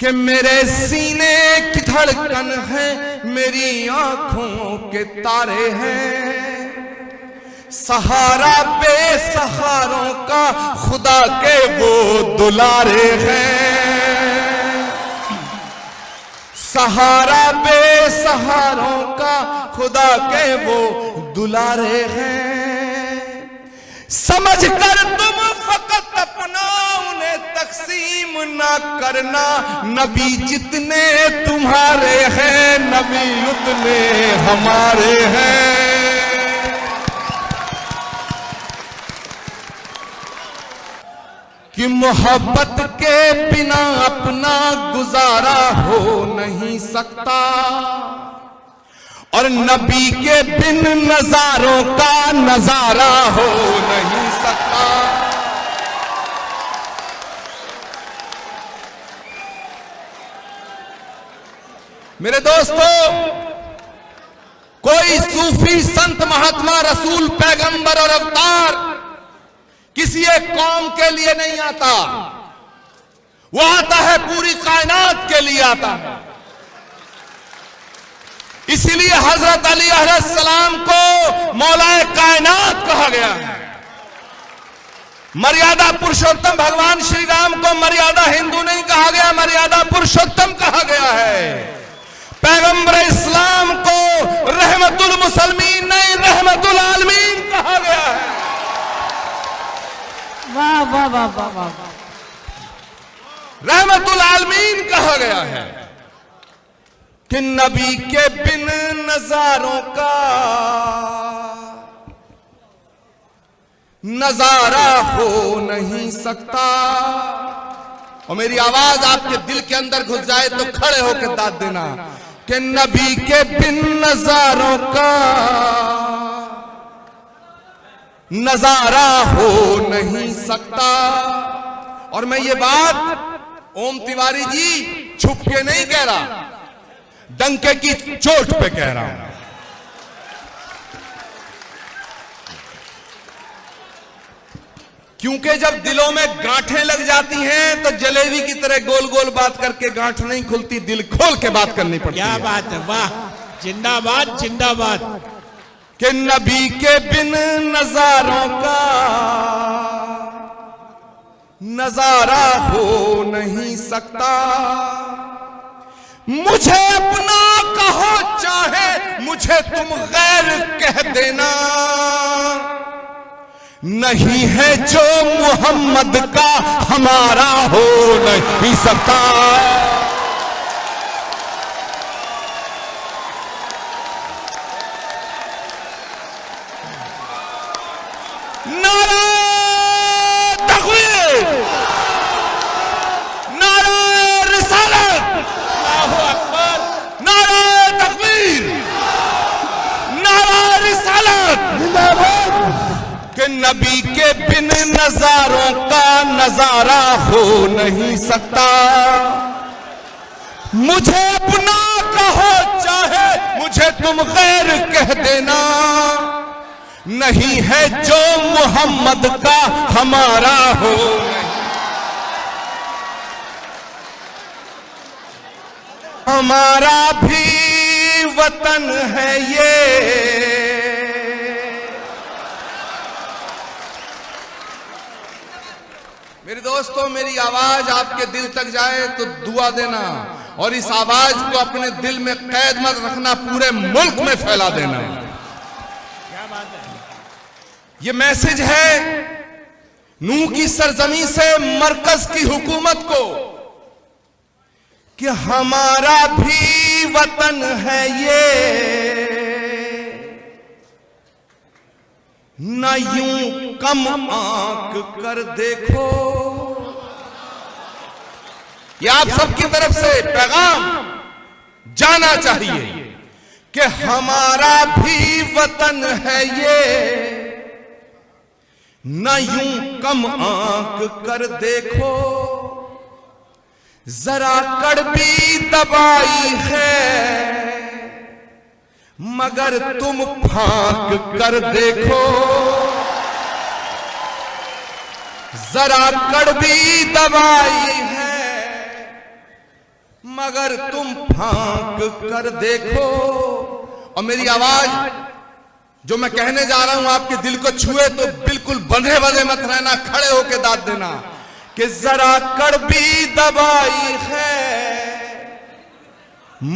कि मेरे सीने की धड़कन है, मेरी आंखों के तारे हैं। सहारा बेसहारों का खुदा के वो दुलारे हैं। सहारा बेसहारों का खुदा के वो दुलारे हैं। समझ कर तुम फकत अपना उन्हें तकसीम ना करना। नबी जितने तुम्हारे हैं, नबी उतने हमारे हैं। कि मोहब्बत के बिना अपना गुजारा हो नहीं सकता, और नबी के बिन नजारों का नजारा हो नहीं सकता। मेरे दोस्तों, कोई सूफी संत महात्मा रसूल पैगंबर और अवतार किसी एक कौम के लिए नहीं आता, वो आता है पूरी कायनात के लिए आता है। इसीलिए हजरत अली अलैहिस्सलाम को मौलाए कायनात कहा गया है। मर्यादा पुरुषोत्तम भगवान श्री राम को मर्यादा हिंदू नहीं कहा गया, मर्यादा पुरुषोत्तम कहा गया है। पैगंबर इस्लाम को रहमतुल मुसलमीन नहीं, रहमतुल आलमीन कहा गया है। वाह वाह वाह वाह वाह। रहमतुल आलमीन कहा गया है कि नबी के बिन नजारों का नजारा हो नहीं सकता। और मेरी आवाज आपके दिल के अंदर घुस जाए तो खड़े होकर दाद देना कि नबी के बिन नजारों का नजारा हो नहीं सकता। और मैं ये बात ओम तिवारी जी छुप के नहीं कह रहा, डंके की चोट पे कह रहा हूं। क्योंकि जब दिलों में गांठें लग जाती हैं तो जलेबी की तरह गोल गोल बात करके गांठ नहीं खुलती, दिल खोल के बात करनी पड़ती है। क्या बात है, वाह, जिंदाबाद जिंदाबाद। कि नबी के बिन नजारों का नजारा हो नहीं सकता। मुझे अपना कहो चाहे मुझे तुम गैर कह देना, नहीं है जो मोहम्मद का हमारा हो नहीं सकता। नबी के बिन नजारों का नजारा हो नहीं सकता। मुझे अपना कहो चाहे मुझे तुम गैर कह देना, नहीं है जो मोहम्मद का हमारा हो। हमारा भी वतन है ये, मेरे दोस्तों, मेरी आवाज आपके दिल तक जाए तो दुआ देना, और इस आवाज को अपने दिल में कैद मत रखना, पूरे मुल्क में फैला देना। क्या बात है। ये मैसेज है नूह की सरजमी से मरकज की हुकूमत को कि हमारा भी वतन है ये, न यूं कम आंक कर देखो। ये आप सबकी तरफ से पैगाम जाना चाहिए कि हमारा भी वतन है ये, न यूं कम आंक कर देखो। जरा कड़वी दबाई है मगर तुम फांक कर देखो। जरा कड़वी दबाई है मगर तुम फांक कर देखो। और मेरी आवाज जो मैं कहने जा रहा हूं आपके दिल को छुए तो बिल्कुल बंधे बंधे मत रहना, खड़े होके दाद देना कि जरा कड़वी दवाई है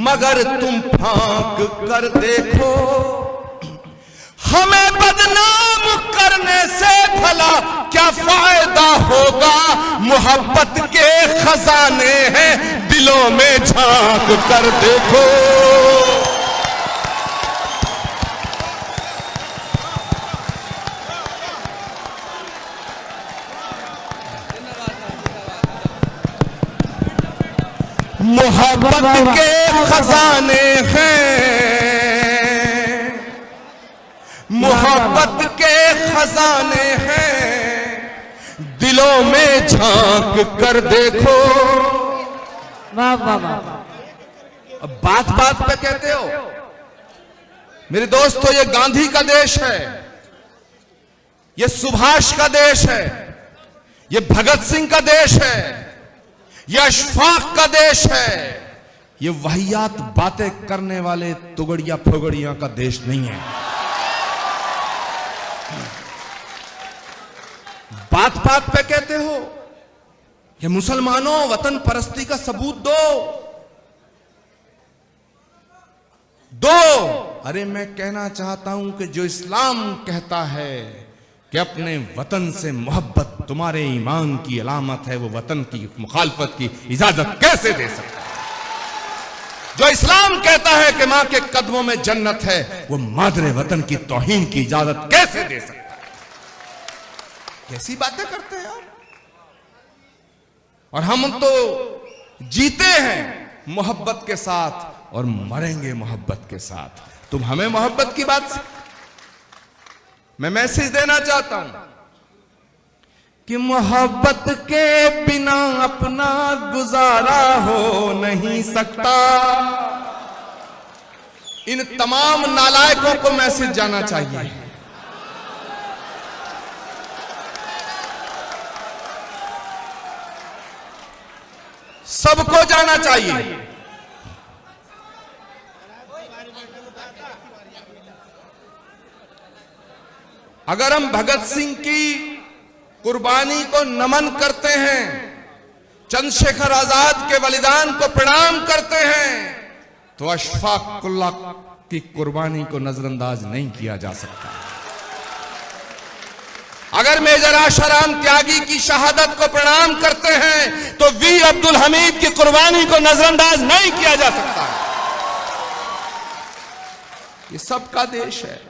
मगर तुम फांक कर देखो। हमें बदनाम करने से भला क्या फायदा होगा, मोहब्बत के खजाने हैं दिलों में झांक कर देखो। मोहब्बत के खजाने हैं, मोहब्बत के खजाने हैं दिलों में झांक कर देखो। वाह वाह वाह। अब बात बात पे कहते हो मेरे दोस्तों, ये गांधी का देश है, ये सुभाष का देश है, ये भगत सिंह का देश है, ये अशफाक का देश है। ये वाहियात बातें करने वाले तुगड़िया फुगड़िया का देश नहीं है। बात बात पे कहते हो ये मुसलमानों वतन परस्ती का सबूत दो। अरे मैं कहना चाहता हूं कि जो इस्लाम कहता है कि अपने वतन से मोहब्बत तुम्हारे ईमान की अलामत है, वो वतन की मुखालफत की इजाजत कैसे दे सकता है? जो इस्लाम कहता है कि मां के कदमों में जन्नत है, वो मादरे वतन की तौहीन की इजाजत कैसे दे सकता है? कैसी बातें करते हैं आप? और हम तो जीते हैं मोहब्बत के साथ और मरेंगे मोहब्बत के साथ। तुम हमें मोहब्बत की बात से मैं मैसेज देना चाहता हूं कि मोहब्बत के बिना अपना गुजारा हो नहीं सकता। इन तमाम नालायकों को मैसेज जाना चाहिए। सबको जाना चाहिए। अगर हम भगत सिंह की कुर्बानी को नमन करते हैं, चंद्रशेखर आजाद के बलिदान को प्रणाम करते हैं, तो अशफाक उल्लाह की कुर्बानी को नजरअंदाज नहीं किया जा सकता। अगर मेजर आशाराम त्यागी की शहादत को प्रणाम करते हैं तो वीर अब्दुल हमीद की कुर्बानी को नजरअंदाज नहीं किया जा सकता। ये सबका देश है।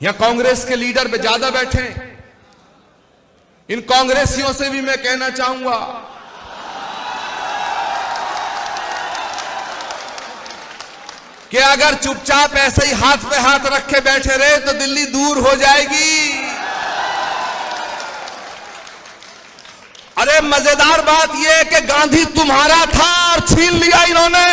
यहां कांग्रेस के लीडर पे ज्यादा बैठे, इन कांग्रेसियों से भी मैं कहना चाहूंगा कि अगर चुपचाप ऐसे ही हाथ पे हाथ रखे बैठे रहे तो दिल्ली दूर हो जाएगी। अरे मजेदार बात यह है कि गांधी तुम्हारा था और छीन लिया इन्होंने।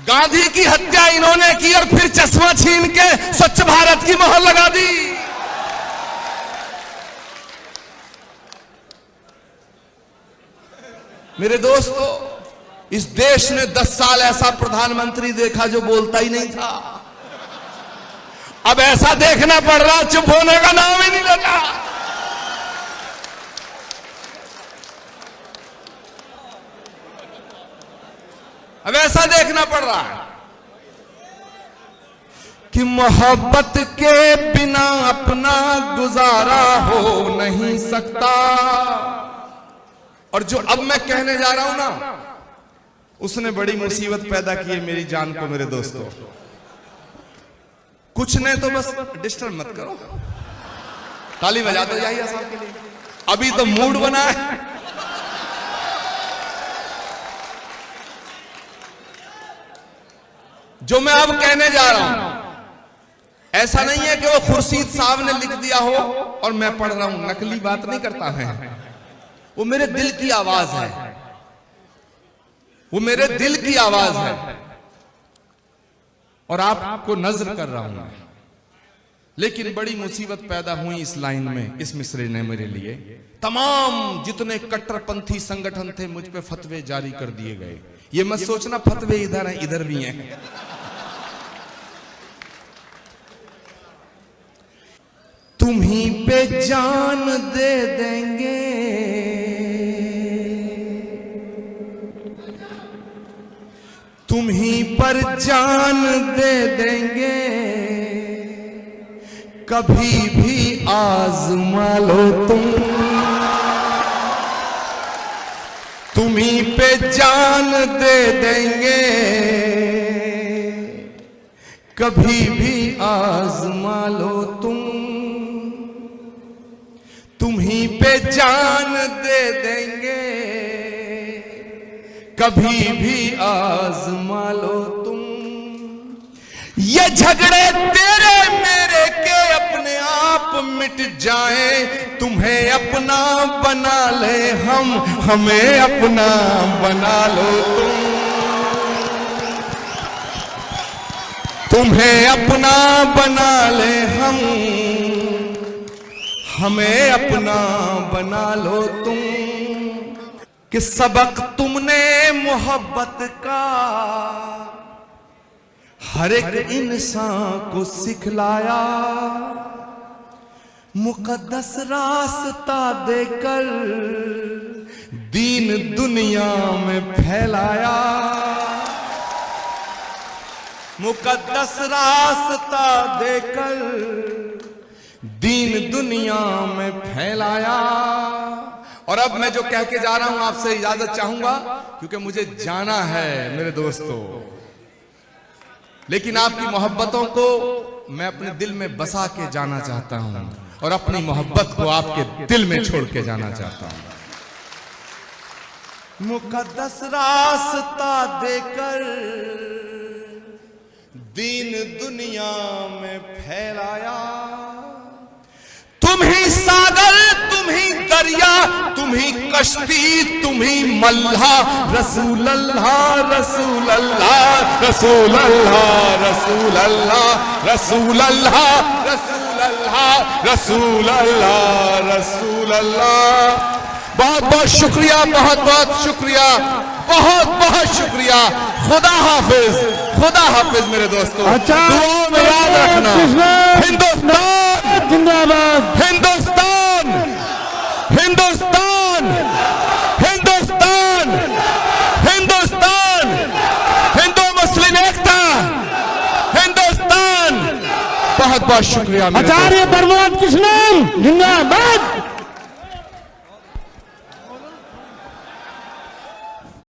गांधी की हत्या इन्होंने की और फिर चश्मा छीन के स्वच्छ भारत की मोहर लगा दी। मेरे दोस्तों, इस देश ने 10 साल ऐसा प्रधानमंत्री देखा जो बोलता ही नहीं था। अब ऐसा देखना पड़ रहा, चुप होने का नाम ही नहीं लेता। अब ऐसा देखना पड़ रहा है कि मोहब्बत के बिना अपना गुजारा हो नहीं सकता। और जो अब मैं कहने जा रहा हूं ना, उसने बड़ी मुसीबत पैदा की है मेरी जान को। मेरे दोस्तों, कुछ ने तो बस डिस्टर्ब मत करो, ताली बजा दो जाइए साहब के लिए। अभी तो मूड बना है। जो मैं अब कहने जा रहा हूं, ऐसा नहीं है कि वो खुर्शीद साहब ने लिख दिया हो और मैं पढ़ रहा हूं। नकली बात नहीं करता है, वो मेरे दिल की आवाज है, वो मेरे दिल की आवाज है और आपको नजर कर रहा हूं। लेकिन बड़ी मुसीबत पैदा हुई इस लाइन में, इस मिसरे ने मेरे लिए। तमाम जितने कट्टरपंथी संगठन थे मुझ पे फतवे जारी कर दिए गए। ये मत सोचना फतवे इधर हैं इधर भी हैं। तुम्हीं पे जान दे देंगे, तुम्हीं पर जान दे देंगे, कभी भी आजमा लो तुम। तुम्हीं पे जान दे देंगे, कभी भी आजमा लो तुम। तुम्हीं पे जान दे देंगे, कभी भी आजमा लो तुम। ये झगड़े तेरे मेरे के अपने आप मिट जाएं, तुम्हें अपना बना ले हम, हमें अपना बना लो तुम। तुम्हें अपना बना ले हम, हमें अपना बना लो तुम। कि सबक तुमने मोहब्बत का हर एक इंसान को सिखलाया, मुकद्दस रास्ता देकर दीन दुनिया में फैलाया। मुकद्दस रास्ता देकर दीन दुनिया में फैलाया। और अब मैं जो कह के जा रहा हूं आपसे इजाजत चाहूंगा, क्योंकि मुझे जाना है मेरे दोस्तों। लेकिन आपकी मोहब्बतों को मैं अपने दिल में बसा के जाना चाहता हूं, और अपनी मोहब्बत को आपके दिल में छोड़ के जाना चाहता हूं। मुकद्दस रास्ता देकर दीन दुनिया में फैलाया। तुम ही सागर, तुम ही दरिया, तुम ही कश्ती, तुम ही मल्हा। रसूल अल्लाह रसूल अल्लाह रसूल अल्लाह रसूल अल्लाह रसूल अल्लाह रसूल अल्लाह रसूल अल्लाह रसूल अल्लाह। बहुत बहुत शुक्रिया, बहुत बहुत शुक्रिया, बहुत बहुत शुक्रिया। खुदा हाफिज, खुदा हाफिज मेरे दोस्तों। दुआओं में याद रखना। हिंदुस्तान जिंदाबाद, हिंदुस्तान हिंदुस्तान हिंदुस्तान हिंदुस्तान, हिंदू मुस्लिम एकता, हिंदुस्तान। बहुत बहुत शुक्रिया। आचार्य प्रमोद कृष्णन जिंदाबाद।